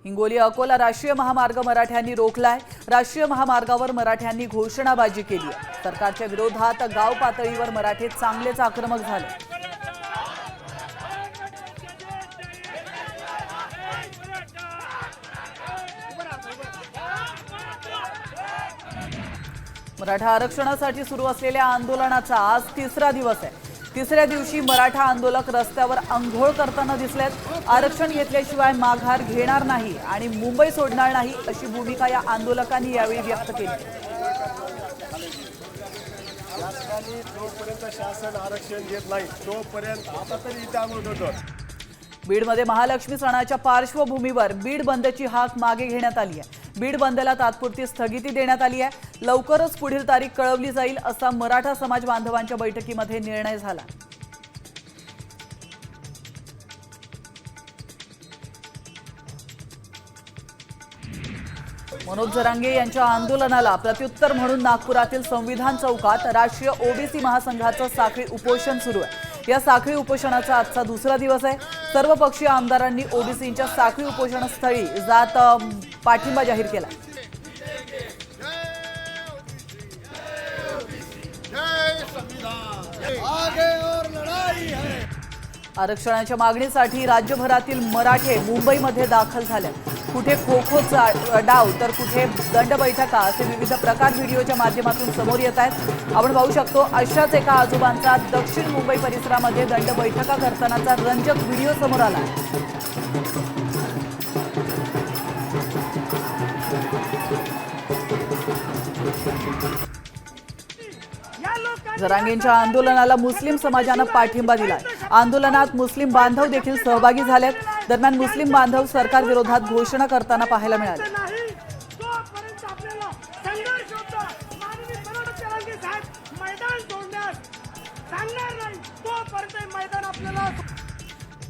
हिंगोली अकोला राष्ट्रीय महामार्ग मराठ्यांनी रोखलाय। राष्ट्रीय महामार्गावर मराठ्यांनी घोषणाबाजी केली आहे। सरकारच्या विरोधात गाव पातळीवर मराठे चांगलेच आक्रमक झाले। मराठा आरक्षणासाठी सुरू असलेल्या आंदोलनाचा आज तिसरा दिवस आहे। तिसऱ्या दिवशी मराठा आंदोलक रस्त्यावर अंघोळ करताना दिसलेत। आरक्षण घेतल्याशिवाय माघार घेणार नाही आणि मुंबई सोडणार नाही अशी भूमिका या आंदोलकांनी यावेळी व्यक्त केली। जोपर्यंत शासन आरक्षण घेत नाही तोपर्यंत आता तरी इथे आंदोलन होतं। बीडमध्ये महालक्ष्मी सणाच्या पार्श्वभूमीवर बीड बंदची हाक मागे घेण्यात आली आहे। बीड बंदला तात्पुरती स्थगिती देण्यात आली आहे। लवकरच पुढील तारीख कळवली जाईल असा मराठा समाज बांधवांच्या बैठकीमध्ये निर्णय झाला। मनोज जरांगे यांच्या आंदोलनाला प्रत्युत्तर म्हणून नागपुरातील संविधान चौकात राष्ट्रीय ओबीसी महासंघाचं साखळी उपोषण सुरू आहे। या साखळी उपोषणाचा आजचा दुसरा दिवस आहे। सर्वपक्षीय आमदारांनी ओबीसींच्या साखळी उपोषणस्थळी जात पाठिंबा जाहीर केला। आरक्षणाच्या मागणीसाठी राज्यभरातील मराठे मुंबईमध्ये दाखल झाले। कुठे खो-खोचा डाव तर कुठे दंड बैठका असे विविध प्रकार व्हिडिओच्या माध्यमातून समोर येत आहेत। आपण पाहू शकतो अशाच एका आजोबांचा दक्षिण मुंबई परिसरामध्ये दंड बैठका करतानाचा रंजक व्हिडिओ समोर आला आहे। जरांगेंच्या आंदोलनाला मुस्लिम समाजानं पाठिंबा दिलाय। आंदोलनात मुस्लिम बांधव देखील सहभागी झालेत। दरम्यान मुस्लिम बांधव सरकार विरोधात घोषणा करताना पाहायला मिळाले।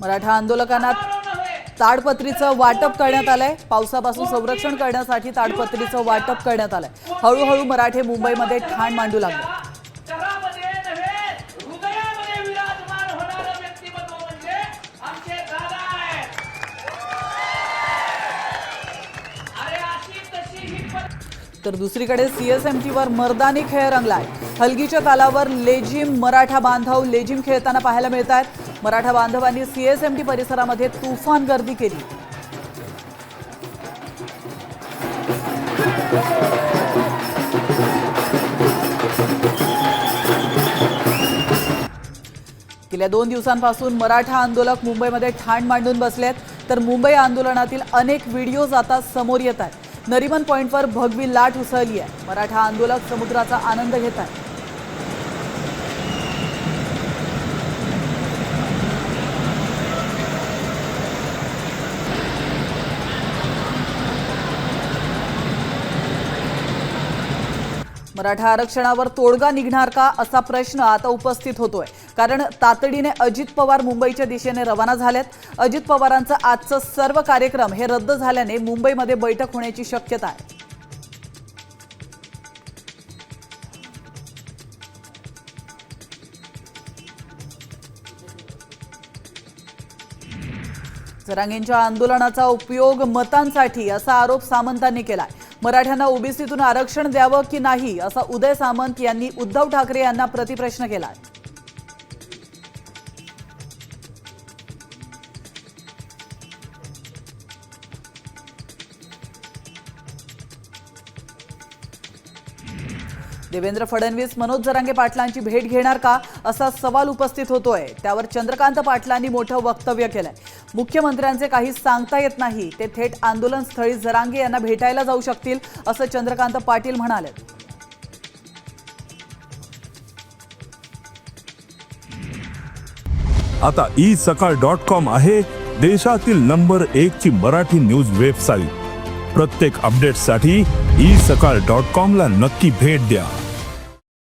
मराठा आंदोलकांना ताडपत्रीचं वाटप करण्यात आलंय। पावसापासून संरक्षण करण्यासाठी ताडपत्रीचं वाटप करण्यात आलंय। हळूहळू मराठे मुंबईमध्ये ठाण मांडू लागले। तर दुसरीकडे सीएसएमटीवर मर्दानी खेळ रंगलाय। हलगीच्या तालावर लेझिम मराठा बांधव लेझिम खेळताना पाहायला मिळत आहेत। मराठा बांधवांनी सीएसएमटी परिसरामध्ये तुफान गर्दी केली। गेल्या 2 दिवसांपासून मराठा आंदोलक मुंबईमध्ये ठाण मांडून बसलेत। तर मुंबई आंदोलनातील अनेक व्हिडिओज आता समोर येत आहेत। नरिमन पॉइंटवर भगवी लाट उसळली आहे। मराठा आंदोलक समुद्राचा आनंद घेत आहेत। मराठा आरक्षणावर तोडगा निघणार का असा प्रश्न आता उपस्थित होतोय। कारण तातडीने अजित पवार मुंबईच्या दिशेने रवाना झालेत। अजित पवारांचा आजचा सर्व कार्यक्रम हे रद्द झाल्याने मुंबईमध्ये बैठक होण्याची शक्यता आहे। जरांगेंच्या आंदोलनाचा उपयोग मतांसाठी असा आरोप सामंतांनी केलाय। मराठ्यांना ओबीसीतून आरक्षण द्यावं की नाही असा उदय सामंत यांनी उद्धव ठाकरे यांना प्रतिप्रश्न केलाय। देवेंद्र फडणवीस मनोज जरांगे पाटलांची भेट घेणार का असा सवाल उपस्थित होतोय। त्यावर चंद्रकांत पाटलांनी मोठं वक्तव्य केलंय। मुख्यमंत्र्यांचे काही सांगता येत नाही, ते थेट आंदोलन स्थळी जरांगे यांना भेटायला जाऊ शकतील असं चंद्रकांत पाटील म्हणाले। आता isakal.com आहे देशातील नंबर 1 ची मराठी न्यूज वेबसाईट। प्रत्येक अपडेटसाठी isakal.com ला नक्की भेट द्या।